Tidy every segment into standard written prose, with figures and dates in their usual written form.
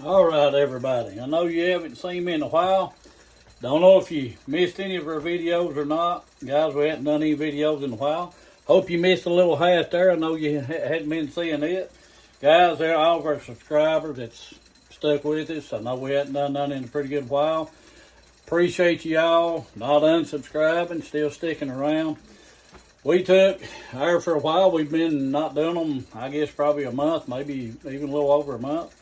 All right, everybody. I know you haven't seen me in a while. Don't know if you missed any of our videos or not. Guys, we haven't done any videos in a while. Hope you missed a little hat there. I know you hadn't been seeing it. Guys, there are all of our subscribers that's stuck with us. I know we hadn't done none in a pretty good while. Appreciate y'all not unsubscribing, still sticking around. We took there for a while. We've been not doing them, I guess, probably a month, maybe even a little over a month.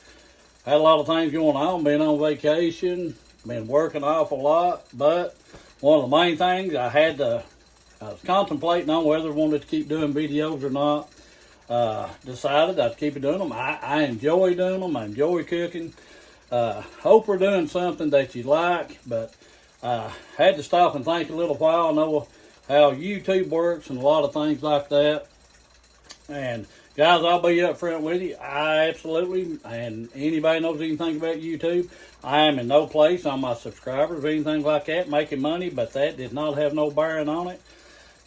Had a lot of things going on, been on vacation, been working an awful lot, but one of the main things I was contemplating on whether I wanted to keep doing videos or not. Decided I'd keep doing them. I enjoy doing them. I enjoy cooking. Hope we're doing something that you like, but had to stop and think a little while. I know how YouTube works and a lot of things like that. And guys, I'll be up front with you. I absolutely, and anybody knows anything about YouTube, I am in no place on my subscribers or anything like that making money, but that did not have no bearing on it.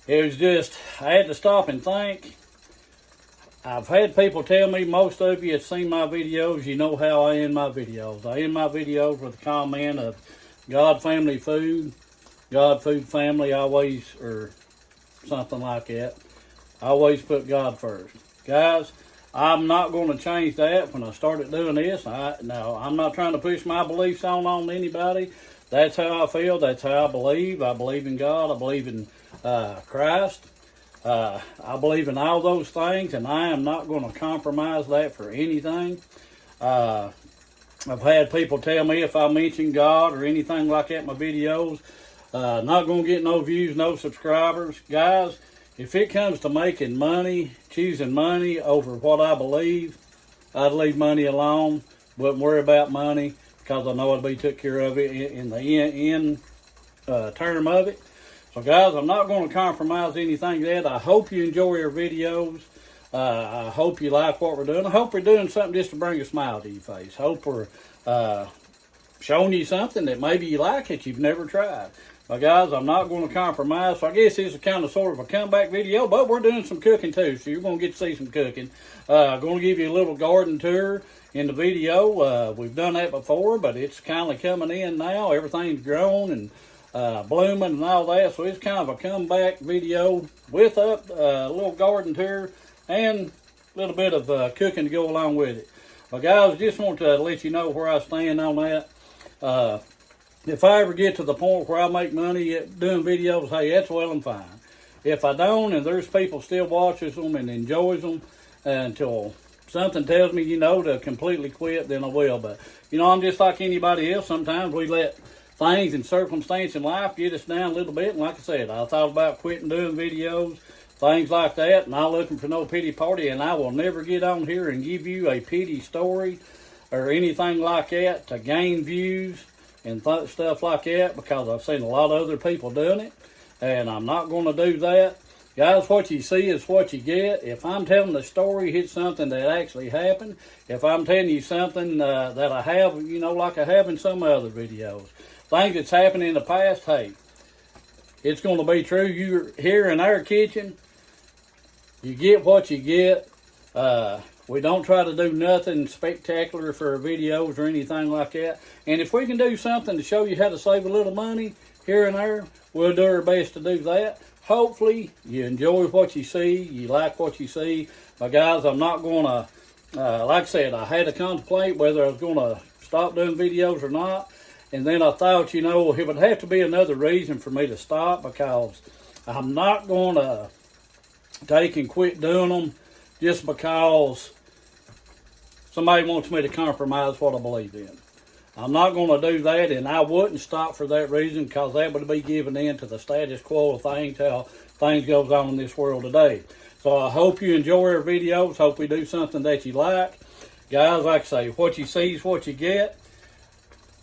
It was just, I had to stop and think. I've had people tell me, most of you have seen my videos, you know how I end my videos. I end my videos with a comment of God, family, food, God, food, family, always, or something like that. I always put God first. Guys, I'm not going to change that when I started doing this. No, I'm not trying to push my beliefs on anybody. That's how I feel. That's how I believe. I believe in God. I believe in Christ. I believe in all those things, and I am not going to compromise that for anything. I've had people tell me if I mention God or anything like that in my videos, not going to get no views, no subscribers. Guys, if it comes to making money, choosing money over what I believe, I'd leave money alone. Wouldn't worry about money because I know I'd be took care of it in the end term of it. So guys, I'm not going to compromise anything there. I hope you enjoy our videos. I hope you like what we're doing. I hope we're doing something just to bring a smile to your face. Hope we're showing you something that maybe you like that you've never tried. But guys, I'm not going to compromise. So I guess this is kind of sort of a comeback video, but we're doing some cooking too. So you're going to get to see some cooking. I'm going to give you a little garden tour in the video. We've done that before, but it's kind of coming in now. Everything's grown and blooming and all that. So it's kind of a comeback video with a little garden tour and a little bit of cooking to go along with it. But guys, I just want to let you know where I stand on that. If I ever get to the point where I make money at doing videos, hey, that's well and fine. If I don't, and there's people still watches them and enjoys them until something tells me, to completely quit, then I will. But, I'm just like anybody else. Sometimes we let things and circumstance in life get us down a little bit. And like I said, I thought about quitting doing videos, things like that, and not looking for no pity party. And I will never get on here and give you a pity story or anything like that to gain views and stuff like that, because I've seen a lot of other people doing it, and I'm not going to do that. Guys, what you see is what you get. If I'm telling the story, it's something that actually happened. If I'm telling you something that I have, like I have in some other videos, things that's happened in the past, hey, it's going to be true. You're here in our kitchen, you get what you get. We don't try to do nothing spectacular for our videos or anything like that. And if we can do something to show you how to save a little money here and there, we'll do our best to do that. Hopefully, you enjoy what you see, you like what you see. But guys, I'm not going to, like I said, I had to contemplate whether I was going to stop doing videos or not. And then I thought, it would have to be another reason for me to stop, because I'm not going to take and quit doing them just because somebody wants me to compromise what I believe in. I'm not going to do that, and I wouldn't stop for that reason, because that would be giving in to the status quo of things, how things goes on in this world today. So I hope you enjoy our videos. Hope we do something that you like. Guys, like I say, what you see is what you get.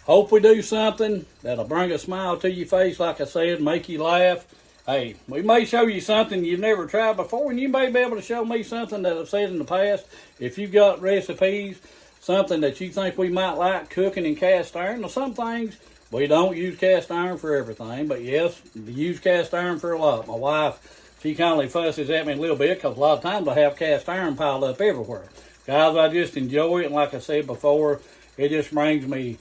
Hope we do something that'll bring a smile to your face, like I said, make you laugh. Hey, we may show you something you've never tried before, and you may be able to show me something that I've said in the past. If you've got recipes, something that you think we might like cooking in cast iron. Now, some things, we don't use cast iron for everything, but yes, we use cast iron for a lot. My wife, she kind of fusses at me a little bit, because a lot of times I have cast iron piled up everywhere. Guys, I just enjoy it, and like I said before, it just brings me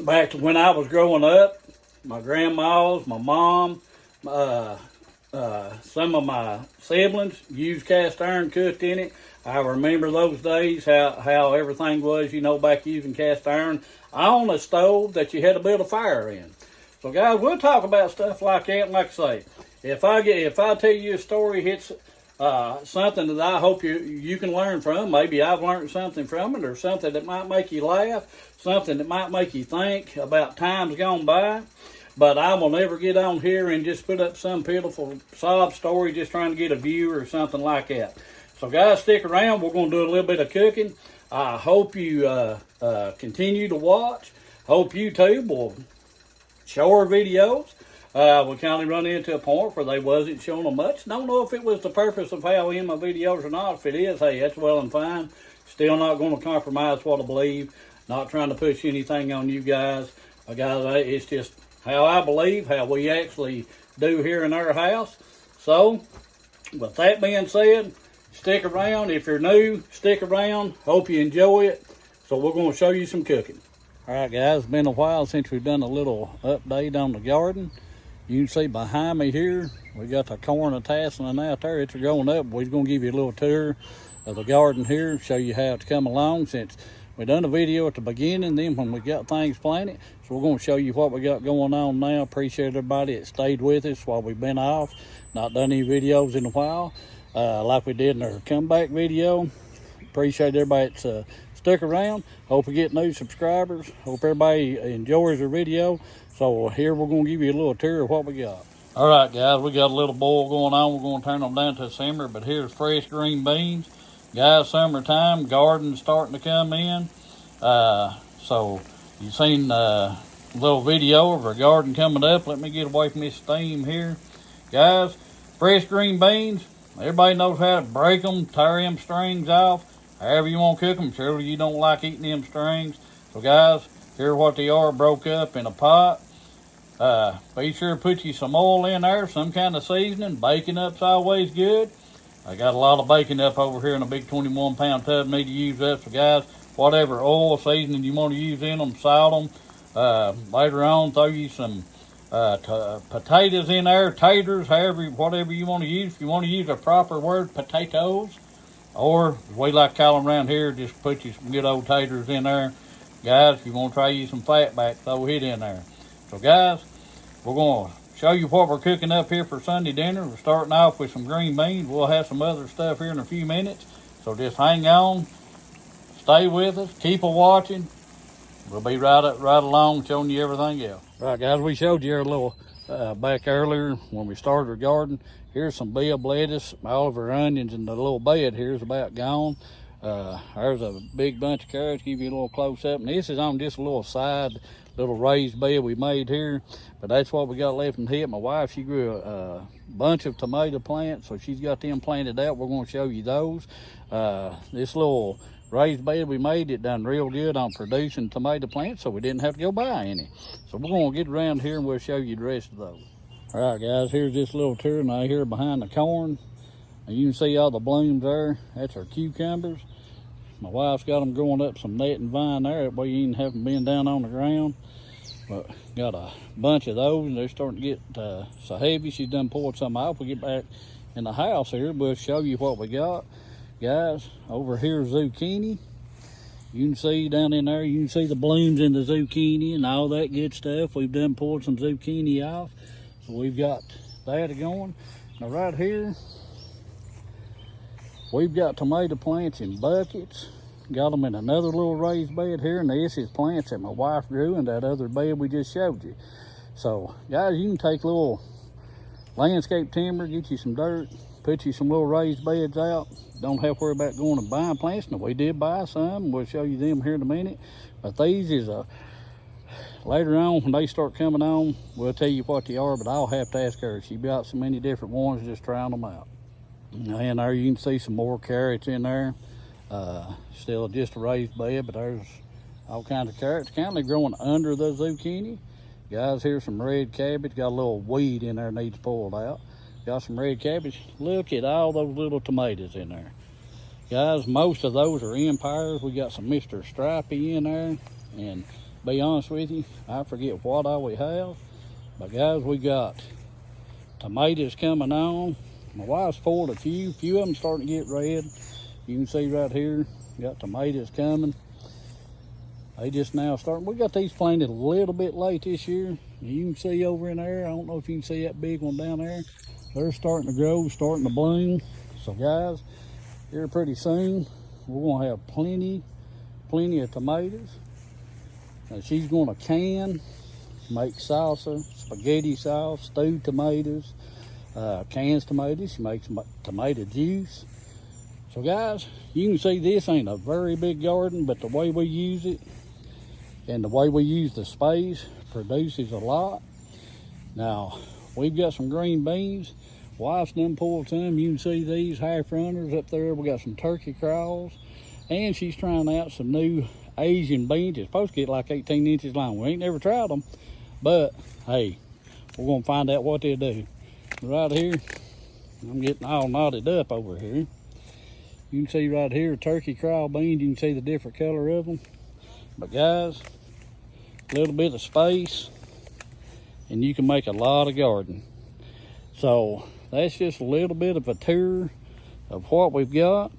back to when I was growing up. My grandmas, my mom, some of my siblings used cast iron, cooked in it. I remember those days, how everything was, back using cast iron on a stove that you had to build a fire in. So guys, we'll talk about stuff like that. And like I say, if I tell you a story, it's something that I hope you can learn from. Maybe I've learned something from it, or something that might make you laugh, something that might make you think about times gone by. But I will never get on here and just put up some pitiful sob story just trying to get a view or something like that. So guys, stick around. We're going to do a little bit of cooking. I hope you continue to watch. Hope YouTube will show our videos. We kind of run into a point where they wasn't showing them much. Don't know if it was the purpose of how in my videos or not. If it is, hey, that's well and fine. Still not going to compromise what I believe. Not trying to push anything on you guys. Guys, it's just how I believe, how we actually do here in our house. So, with that being said, stick around. If you're new, stick around. Hope you enjoy it. So we're going to show you some cooking. All right, guys, it's been a while since we've done a little update on the garden. You can see behind me here, we got the corn and tasseling out there. It's going up. We're going to give you a little tour of the garden here, show you how it's come along since we done a video at the beginning, then when we got things planted. So we're going to show you what we got going on now. Appreciate everybody that stayed with us while we've been off. Not done any videos in a while, like we did in our comeback video. Appreciate everybody that's stuck around. Hope we get new subscribers. Hope everybody enjoys our video. So here we're going to give you a little tour of what we got. All right, guys, we got a little boil going on. We're going to turn them down to simmer, but here's fresh green beans. Guys, summertime, garden's starting to come in. So you've seen a little video of our garden coming up. Let me get away from this steam here. Guys, fresh green beans, everybody knows how to break them, tear them strings off, however you want to cook them. Surely you don't like eating them strings. So guys, here's what they are, broke up in a pot. Be sure to put you some oil in there, some kind of seasoning. Baking up's always good. I got a lot of bacon up over here in a big 21-pound tub. Need to use up. So guys, whatever oil seasoning you want to use in them, salt them. Later on, throw you some potatoes in there, taters, whatever you want to use. If you want to use a proper word, potatoes, or as we like to call them around here, just put you some good old taters in there. Guys, if you want to try you some fat back, throw it in there. So guys, we're going to show you what we're cooking up here for Sunday dinner. We're starting off with some green beans. We'll have some other stuff here in a few minutes. So just hang on, stay with us, keep watching. We'll be right along showing you everything else. Right, guys, we showed you a little back earlier when we started our garden. Here's some bell lettuce. All of our onions in the little bed here is about gone. There's a big bunch of carrots. Give you a little close up. And this is on just a little side, little raised bed we made here. But that's what we got left in here. My wife, she grew a bunch of tomato plants, so she's got them planted out. We're going to show you those. This little raised bed we made, it done real good on producing tomato plants, so we didn't have to go buy any. So we're going to get around here and we'll show you the rest of those. All right, guys, here's this little tour now here behind the corn. And you can see all the blooms there. That's our cucumbers. My wife's got them growing up some net and vine there. That way you ain't have them been down on the ground. But got a bunch of those, and they're starting to get so heavy. She's done pulled some off. We get back in the house here, we'll show you what we got. Guys, over here zucchini. You can see down in there, you can see the blooms in the zucchini and all that good stuff. We've done pulled some zucchini off. So we've got that going. Now right here, we've got tomato plants in buckets. Got them in another little raised bed here, and this is plants that my wife grew in that other bed we just showed you. So, guys, you can take a little landscape timber, get you some dirt, put you some little raised beds out. Don't have to worry about going and buying plants. Now, we did buy some. We'll show you them here in a minute. But these is later on, when they start coming on, we'll tell you what they are, but I'll have to ask her. She got so many different ones, just trying them out. And there you can see some more carrots in there. Still just a raised bed, but there's all kinds of carrots kind of growing under the zucchini. Guys, here's some red cabbage. Got a little weed in there, needs pulled out. Got some red cabbage. Look at all those little tomatoes in there. Guys, most of those are Empires. We got some Mr. Stripey in there. And be honest with you, I forget what all we have. But guys, we got tomatoes coming on. My wife's pulled a few of them starting to get red. You can see right here, got tomatoes coming. They just now starting. We got these planted a little bit late this year. You can see over in there, I don't know if you can see that big one down there. They're starting to grow, starting to bloom. So guys, here pretty soon, we're gonna have plenty of tomatoes. Now she's gonna can, make salsa, spaghetti sauce, stewed tomatoes, cans tomatoes. She makes tomato juice. So guys, you can see this ain't a very big garden, but the way we use it and the way we use the space produces a lot. Now, we've got some green beans. Wife's done pulled some. You can see these half runners up there. We got some turkey crawls, and she's trying out some new Asian beans. It's supposed to get like 18 inches long. We ain't never tried them, but hey, we're gonna find out what they do. Right here, I'm getting all knotted up over here. You can see right here, turkey crawl beans. You can see the different color of them. But guys, a little bit of space, and you can make a lot of garden. So that's just a little bit of a tour of what we've got.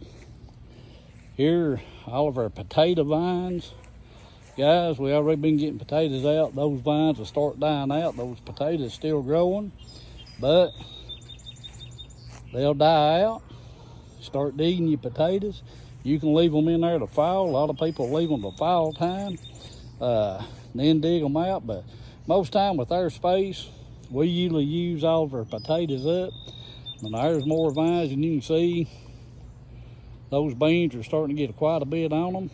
Here, all of our potato vines. Guys, we already been getting potatoes out. Those vines will start dying out. Those potatoes still growing, but they'll die out. Start digging your potatoes. You can leave them in there to fall. A lot of people leave them to fall time, then dig them out. But most time with our space, we usually use all of our potatoes up. And there's more vines, and you can see those beans are starting to get quite a bit on them.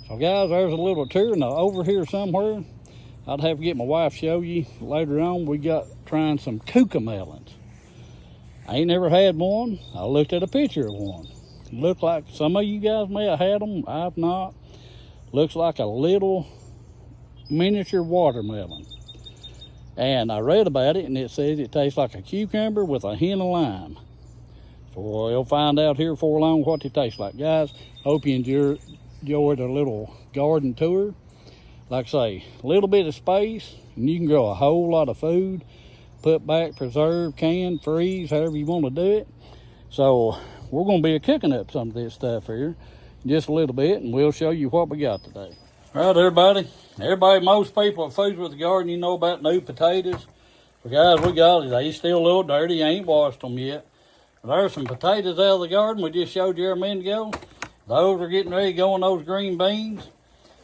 So guys, there's a little tour. Now over here somewhere, I'd have to get my wife to show you later on. We got trying some cucamelons. I ain't never had one. I looked at a picture of one. Looked like some of you guys may have had them. I've not. Looks like a little miniature watermelon. And I read about it, and it says it tastes like a cucumber with a hint of lime. So we'll find out here before long what they taste like. Guys, hope you enjoyed a little garden tour. Like I say, a little bit of space, and you can grow a whole lot of food. Put back, preserve, can, freeze, however you want to do it. So we're going to be cooking up some of this stuff here in just a little bit, and we'll show you what we got today. All right, everybody. Most people that foods with the garden, you know about new potatoes. But guys, we got it. They still a little dirty. I ain't washed them yet. There's some potatoes out of the garden we just showed you a minute ago. Those are getting ready to go in those green beans.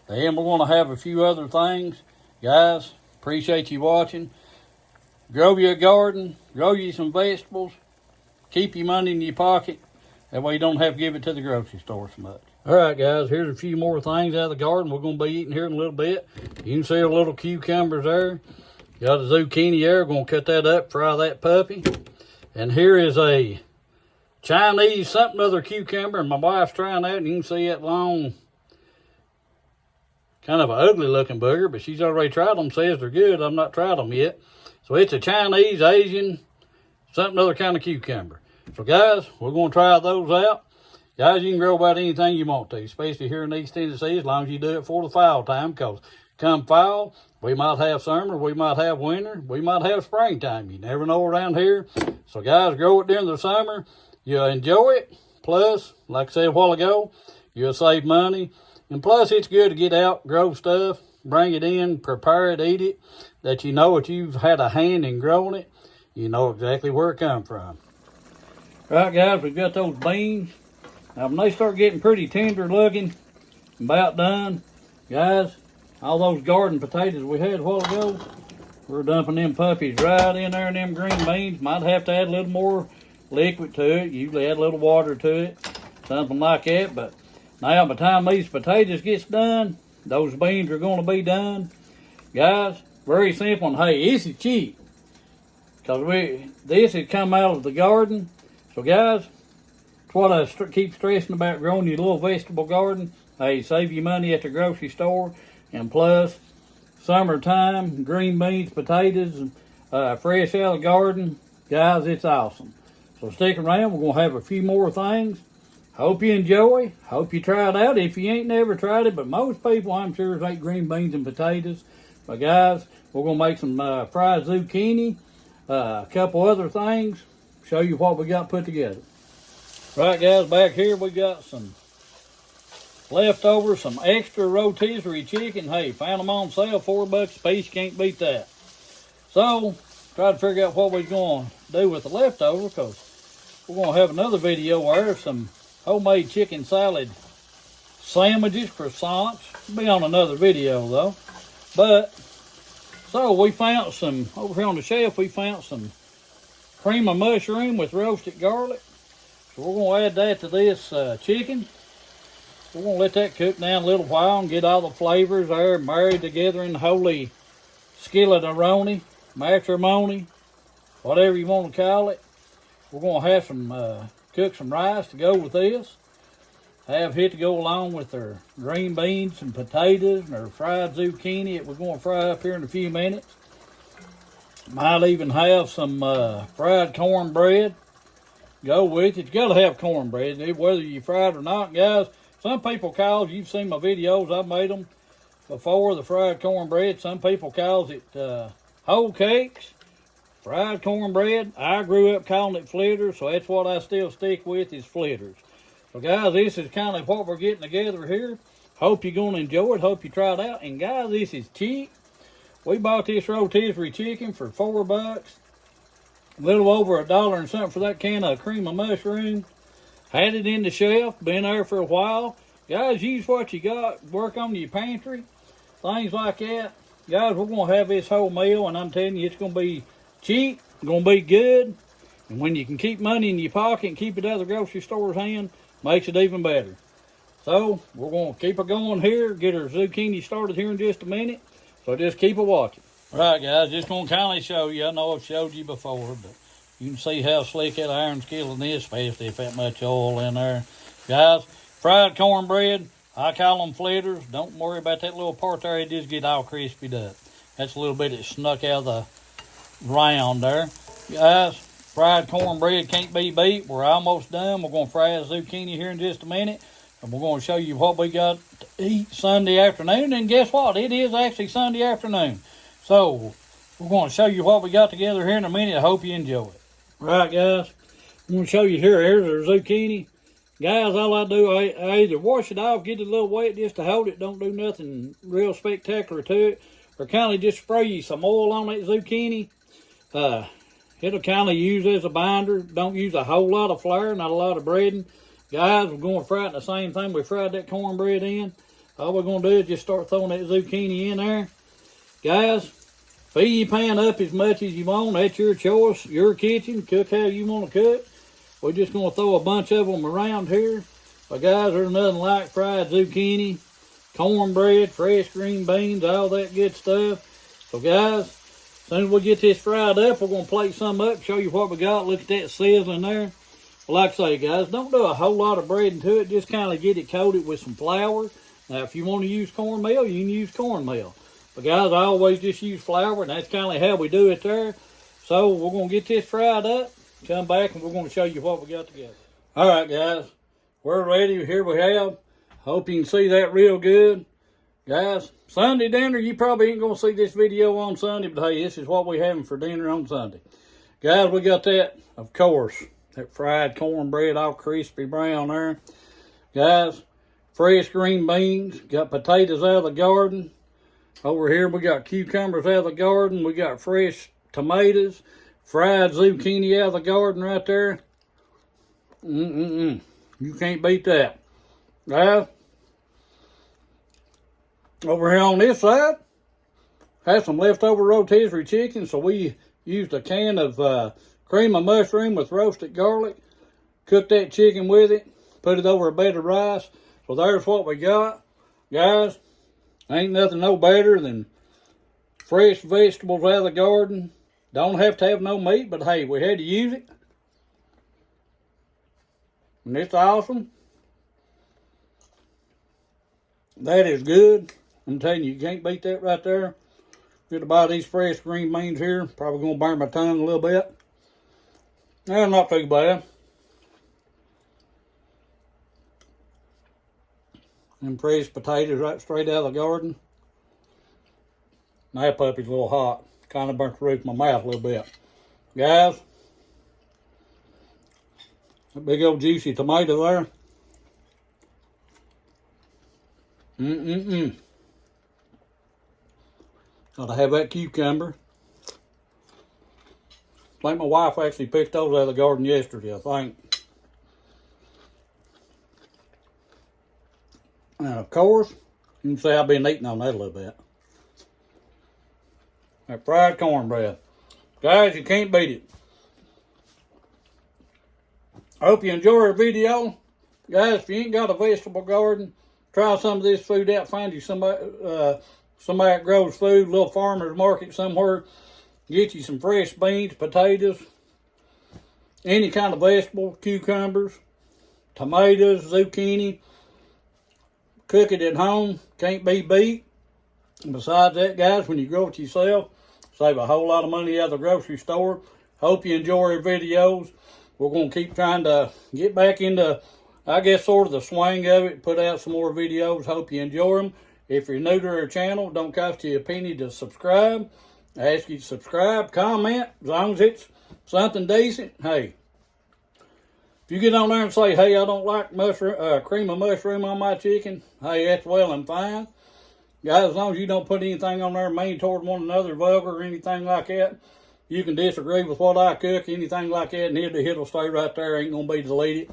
Then we're going to have a few other things. Guys, appreciate you watching. Grow you a garden, grow you some vegetables, keep your money in your pocket. That way you don't have to give it to the grocery store so much. All right, guys, here's a few more things out of the garden we're going to be eating here in a little bit. You can see a little cucumbers there. Got a zucchini there. We're going to cut that up, fry that puppy. And here is a Chinese something other cucumber, and my wife's trying that, and you can see that long, kind of an ugly looking booger, but she's already tried them, says they're good. I've not tried them yet. So it's a Chinese, Asian, something other kind of cucumber. So guys, we're going to try those out. Guys, you can grow about anything you want to, especially here in East Tennessee, as long as you do it for the fall time, because come fall, we might have summer, we might have winter, we might have springtime. You never know around here. So guys, grow it during the summer. You'll enjoy it. Plus, like I said a while ago, you'll save money. And plus, it's good to get out, grow stuff, bring it in, prepare it, eat it, that you know that you've had a hand in growing it. You know exactly where it come from. Right, guys, we've got those beans. Now, when they start getting pretty tender looking, about done, guys, all those garden potatoes we had a while ago, we're dumping them puppies right in there in them green beans. Might have to add a little more liquid to it. Usually add a little water to it, something like that. But now, by the time these potatoes gets done, those beans are going to be done. Guys, very simple. And hey, this is cheap, because this has come out of the garden. So guys, it's what I keep stressing about growing your little vegetable garden. Hey, save you money at the grocery store. And plus, summertime, green beans, potatoes, fresh out of the garden. Guys, it's awesome. So stick around. We're going to have a few more things. Hope you enjoy. Hope you try it out if you ain't never tried it. But most people, I'm sure, ate green beans and potatoes. But guys, we're going to make some fried zucchini, a couple other things. Show you what we got put together. Right, guys, back here we got some leftovers, some extra rotisserie chicken. Hey, found them on sale, $4 a piece. Can't beat that. So, try to figure out what we're going to do with the leftovers, because we're going to have another video where some homemade chicken salad sandwiches, croissants. It'll be on another video though. But, so we found some, over here on the shelf, we found some cream of mushroom with roasted garlic. So we're going to add that to this chicken. We're going to let that cook down a little while and get all the flavors there married together in the holy skillet-aroni, matrimony, whatever you want to call it. We're going to have some, cook some rice to go with this. Have it to go along with our green beans and potatoes and our fried zucchini that we're going to fry up here in a few minutes. Might even have some fried cornbread. Go with it. You got to have cornbread, whether you fry it or not, guys. Some people call, you've seen my videos, I've made them before, the fried cornbread. Some people calls it whole cakes, fried cornbread. I grew up calling it flitters, so that's what I still stick with, is flitters. So guys, this is kind of what we're getting together here. Hope you're going to enjoy it. Hope you try it out. And guys, this is cheap. We bought this rotisserie chicken for $4. A little over $1 and something for that can of cream of mushroom. Had it in the shelf, been there for a while. Guys, use what you got. Work on your pantry. Things like that. Guys, we're going to have this whole meal, and I'm telling you, it's going to be cheap. Going to be good. And when you can keep money in your pocket and keep it out of the grocery store's hand, makes it even better. So, we're going to keep it going here. Get our zucchini started here in just a minute. So, just keep it watching. All right, guys, just going to kind of show you. I know I've showed you before, but you can see how slick that iron skillet is, especially if that much oil in there. Guys, fried cornbread, I call them flitters. Don't worry about that little part there. It just get all crispied up. That's a little bit that snuck out of the round there. Guys, fried cornbread can't be beat. We're almost done. We're going to fry the zucchini here in just a minute. And we're going to show you what we got to eat Sunday afternoon. And guess what? It is actually Sunday afternoon. So, we're going to show you what we got together here in a minute. I hope you enjoy it. Right, guys, I'm going to show you here. Here's our zucchini. Guys, all I do, I either wash it off, get it a little wet just to hold it. Don't do nothing real spectacular to it. Or kind of just spray you some oil on that zucchini. It'll kind of use as a binder. Don't use a whole lot of flour, not a lot of breading. Guys, we're going to fry it the same thing we fried that cornbread in. All we're going to do is just start throwing that zucchini in there. Guys, fill your pan up as much as you want. That's your choice, your kitchen. Cook how you want to cook. We're just going to throw a bunch of them around here. But guys, there's nothing like fried zucchini, cornbread, fresh green beans, all that good stuff. So guys, as soon as we get this fried up, we're going to plate some up, show you what we got. Look at that sizzling there. Well, like I say, guys, don't do a whole lot of breading to it. Just kind of get it coated with some flour. Now, if you want to use cornmeal, you can use cornmeal. But guys, I always just use flour, and that's kind of how we do it there. So we're going to get this fried up, come back, and we're going to show you what we got together. All right, guys, we're ready. Here we have. Hope you can see that real good. Guys, Sunday dinner, you probably ain't going to see this video on Sunday, but hey, this is what we're having for dinner on Sunday. Guys, we got that, of course, that fried cornbread all crispy brown there. Guys, fresh green beans, got potatoes out of the garden. Over here, we got cucumbers out of the garden. We got fresh tomatoes, fried zucchini out of the garden right there. You can't beat that. Guys, over here on this side, had some leftover rotisserie chicken, so we used a can of cream of mushroom with roasted garlic. Cooked that chicken with it, put it over a bed of rice. So there's what we got. Guys, ain't nothing no better than fresh vegetables out of the garden. Don't have to have no meat, but hey, we had to use it. And it's awesome. That is good. I'm telling you, you can't beat that right there. Get to buy these fresh green beans here. Probably going to burn my tongue a little bit. Not too bad. Them fresh potatoes right straight out of the garden. That puppy's a little hot. Kind of burnt the roof of my mouth a little bit. Guys, that big old juicy tomato there. Gotta have that cucumber. I think my wife actually picked those out of the garden yesterday, I think. And of course, you can see I've been eating on that a little bit. That fried cornbread. Guys, you can't beat it. I hope you enjoy our video. Guys, if you ain't got a vegetable garden, try some of this food out. Find you somebody that grows food, little farmer's market somewhere. Get you some fresh beans, potatoes, any kind of vegetable, cucumbers, tomatoes, zucchini. Cook it at home. Can't be beat. And besides that, guys, when you grow it yourself, save a whole lot of money out of the grocery store. Hope you enjoy our videos. We're going to keep trying to get back into, I guess, sort of the swing of it. Put out some more videos. Hope you enjoy them. If you're new to our channel, don't cost you a penny to subscribe. I ask you to subscribe, comment, as long as it's something decent. Hey, if you get on there and say, hey, I don't like mushroom, cream of mushroom on my chicken, hey, that's well and fine. Guys, as long as you don't put anything on there mean toward one another, vulgar, or anything like that, you can disagree with what I cook, anything like that, and it'll stay right there. Ain't going to be deleted.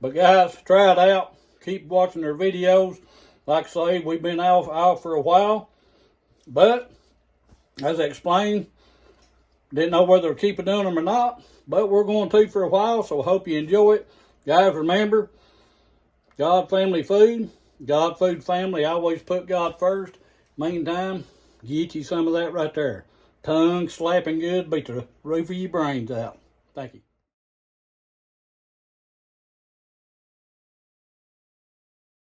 But guys, try it out. Keep watching our videos. Like I say, we've been off for a while. But, as I explained, didn't know whether to keep doing them or not. But we're going to for a while, so I hope you enjoy it. Guys, remember, God, family, food. God, food, family. I always put God first. Meantime, get you some of that right there. Tongue slapping good, beat the roof of your brains out. Thank you.